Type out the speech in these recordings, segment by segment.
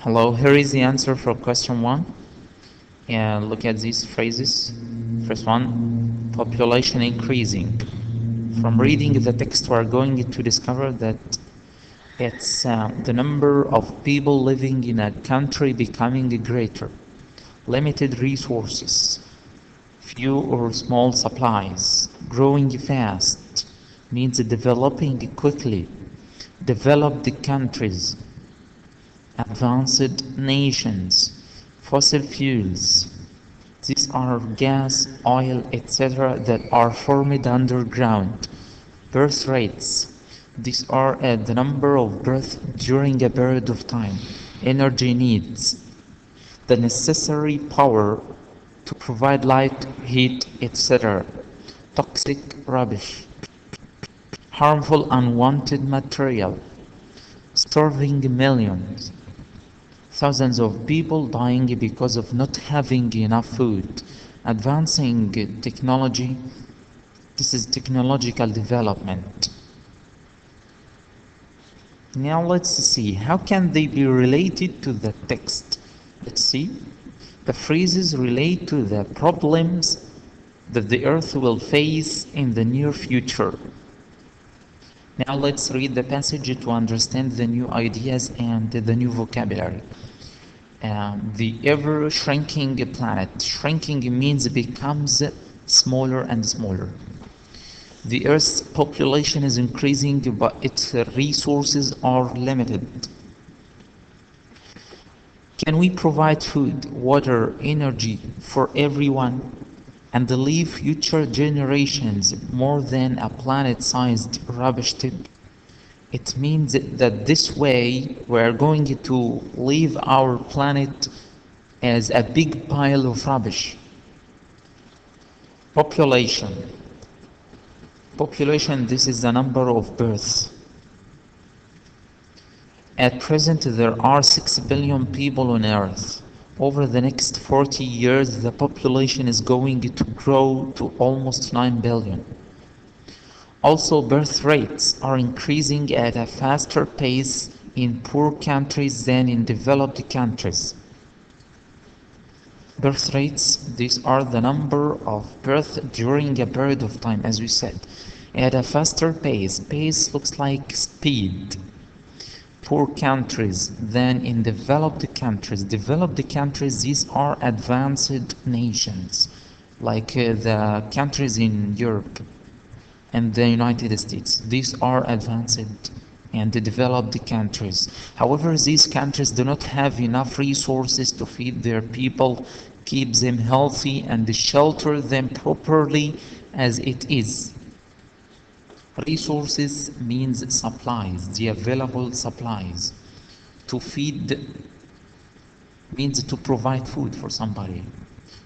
Hello, here is the answer for question one. And look at these phrases. First one, population increasing. From reading the text, we are going to discover that it's the number of people living in a country becoming greater. Limited resources, few or small supplies, growing fast means developing quickly. Developed countries, advanced nations, fossil fuels. These are gas, oil, etc. that are formed underground. Birth rates. These are the number of births during a period of time. Energy needs. The necessary power to provide light, heat, etc. Toxic rubbish. Harmful unwanted material. Starving millions. Thousands of people dying because of not having enough food. Advancing technology. This is technological development. Now let's see, how can they be related to the text? Let's see. The phrases relate to the problems that the earth will face in the near future. Now let's read the passage to understand the new ideas and the new vocabulary. The ever-shrinking planet. Shrinking means becomes smaller and smaller. The Earth's population is increasing, but its resources are limited. Can we provide food, water, energy for everyone and leave future generations more than a planet-sized rubbish tip? It means that this way we're going to leave our planet as a big pile of rubbish. Population. Population, this is the number of births. At present, there are 6 billion people on Earth. Over the next 40 years, the population is going to grow to almost 9 billion. Also, birth rates are increasing at a faster pace in poor countries than in developed countries. Birth rates, these are the number of births during a period of time, as we said, at a faster pace. Pace looks like speed. Poor countries than in developed countries. Developed countries, these are advanced nations, like the countries in Europe and the United States. These are advanced and developed countries. However, these countries do not have enough resources to feed their people, keep them healthy, and shelter them properly as it is. Resources means supplies, the available supplies. To feed means to provide food for somebody.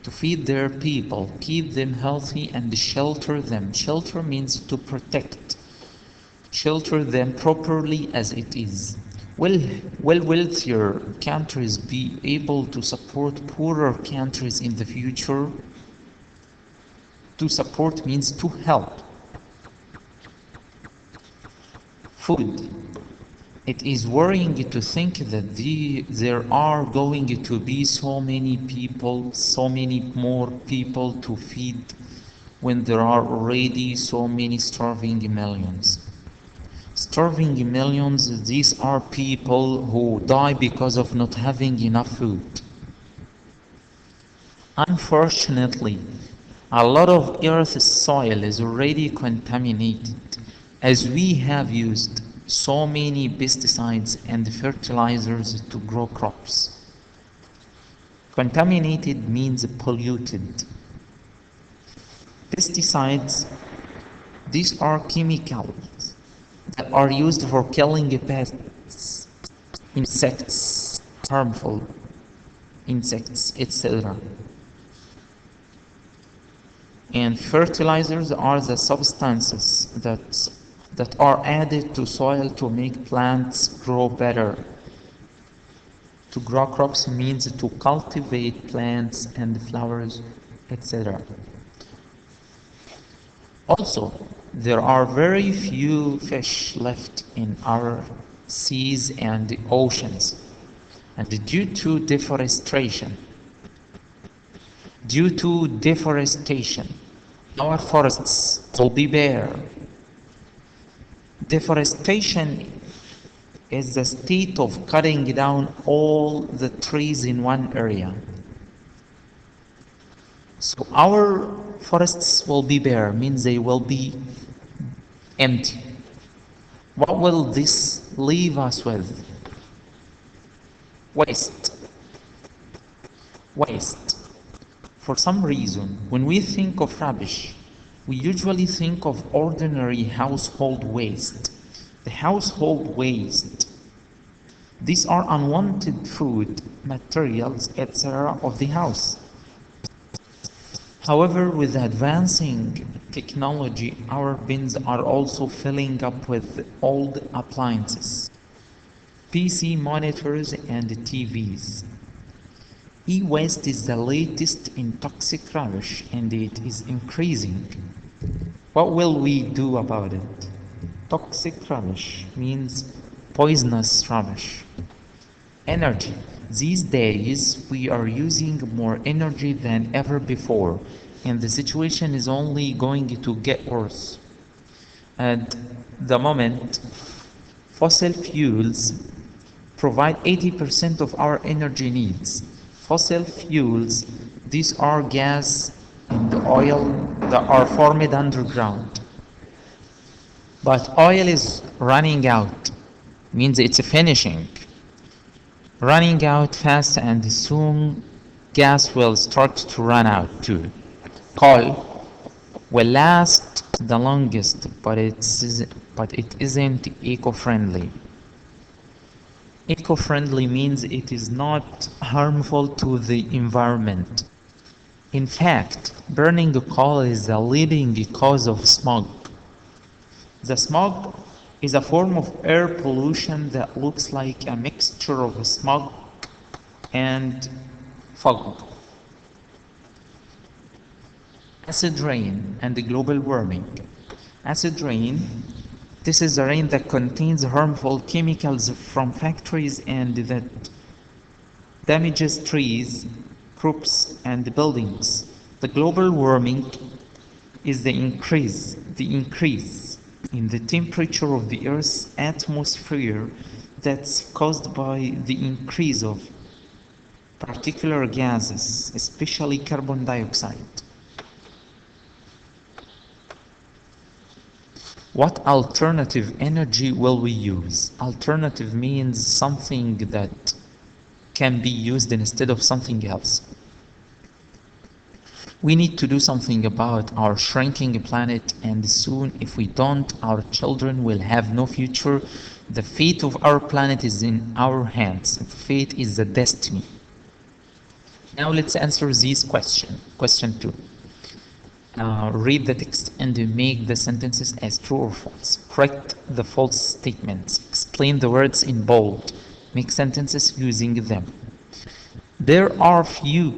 To feed their people, keep them healthy, and shelter them. Shelter means to protect. Shelter them properly as it is. Will wealthier countries be able to support poorer countries in the future? To support means to help. Food. It is worrying to think that there are going to be so many people, so many more people to feed when there are already so many starving millions. Starving millions, these are people who die because of not having enough food. Unfortunately, a lot of Earth's soil is already contaminated, as we have used so many pesticides and fertilizers to grow crops. Contaminated means polluted. Pesticides, these are chemicals that are used for killing pests, insects, harmful insects, etc. And fertilizers are the substances that are added to soil to make plants grow better. To grow crops means to cultivate plants and flowers, etc. Also, there are very few fish left in our seas and the oceans. And due to deforestation, our forests will be bare. Deforestation is the state of cutting down all the trees in one area. So our forests will be bare, means they will be empty. What will this leave us with? Waste. For some reason, when we think of rubbish, we usually think of ordinary household waste. The household waste. These are unwanted food, materials, etc. of the house. However, with advancing technology, our bins are also filling up with old appliances, PC monitors and TVs. E-waste is the latest in toxic rubbish and it is increasing. What will we do about it? Toxic rubbish means poisonous rubbish. Energy. These days we are using more energy than ever before and the situation is only going to get worse. At the moment, fossil fuels provide 80% of our energy needs. Fossil fuels, these are gas and oil that are formed underground. But oil is running out, means it's finishing. Running out fast and soon gas will start to run out too. Coal will last the longest, but it isn't eco-friendly. Eco-friendly means it is not harmful to the environment. In fact, burning coal is the leading cause of smog. The smog is a form of air pollution that looks like a mixture of smog and fog. Acid rain and the global warming. Acid rain, this is the rain that contains harmful chemicals from factories and that damages trees, crops, and buildings. The global warming is the increase in the temperature of the Earth's atmosphere that's caused by the increase of particular gases, especially carbon dioxide. What alternative energy will we use? Alternative means something that can be used instead of something else. We need to do something about our shrinking planet, and soon, if we don't, our children will have no future. The fate of our planet is in our hands. Fate is the destiny. Now let's answer this question. Question 2. Read the text and make the sentences as true or false. Correct the false statements. Explain the words in bold. Make sentences using them. There are very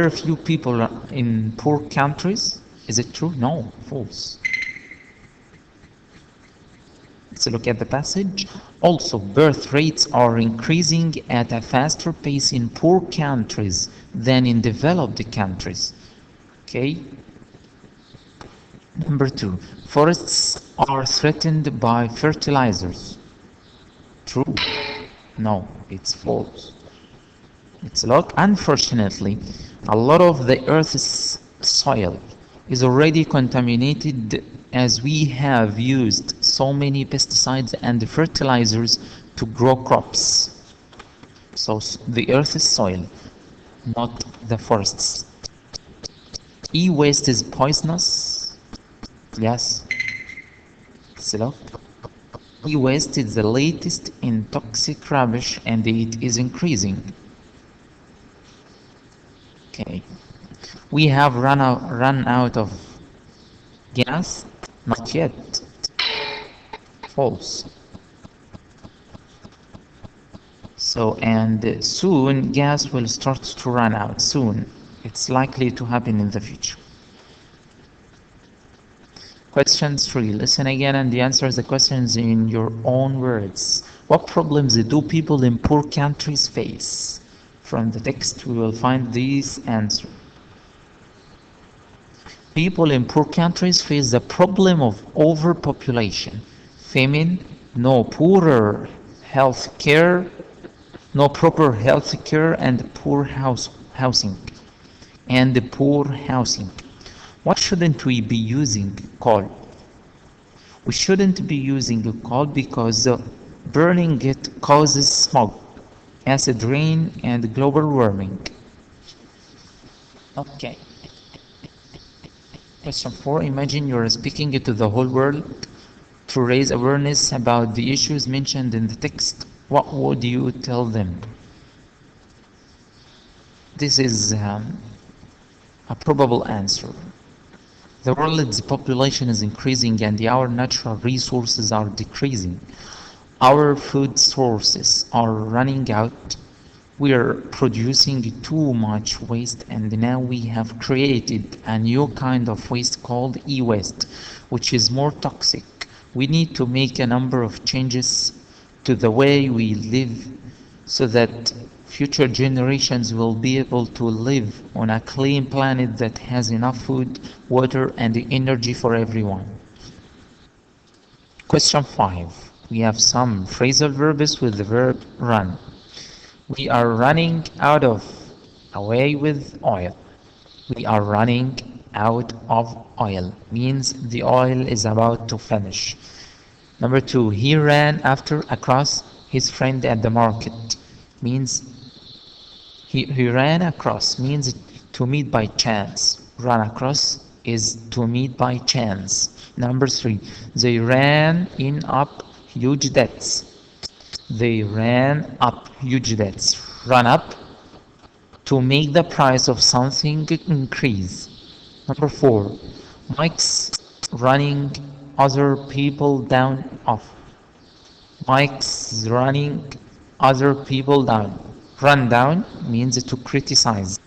few people in poor countries. Is it true? No, false. Let's look at the passage. Also, birth rates are increasing at a faster pace in poor countries than in developed countries. Okay. Number 2. Forests are threatened by fertilizers. True. No, it's false. Let's look. Unfortunately, a lot of the Earth's soil is already contaminated as we have used so many pesticides and fertilizers to grow crops. So the Earth's soil, not the forests. E-waste is poisonous. Yes. Let's look. E-waste is the latest in toxic rubbish and it is increasing. Okay. We have run out of gas? Not yet. False. So, and soon gas will start to run out. Soon. It's likely to happen in the future. Question 3. Listen again and answer the questions in your own words. What problems do people in poor countries face? From the text, we will find these answers. People in poor countries face the problem of overpopulation, famine, no poorer health care, no proper health care, and housing. Why shouldn't we be using coal? We shouldn't be using coal because burning it causes smog, acid rain, and global warming. Okay. Question 4. Imagine you're speaking to the whole world to raise awareness about the issues mentioned in the text. What would you tell them? This is a probable answer. The world's population is increasing and our natural resources are decreasing. Our food sources are running out. We are producing too much waste, and now we have created a new kind of waste called e-waste, which is more toxic. We need to make a number of changes to the way we live so that future generations will be able to live on a clean planet that has enough food, water, and energy for everyone. Question 5. We have some phrasal verbs with the verb run. We are running away with oil. We are running out of oil means the oil is about to finish. Number 2, he ran across his friend at the market means he ran across means to meet by chance. Run across is to meet by chance. Number 3, they ran up huge debts. They ran up huge debts. Run up to make the price of something increase. Number 4, Mike's running other people down off. Mike's running other people down. Run down means to criticize.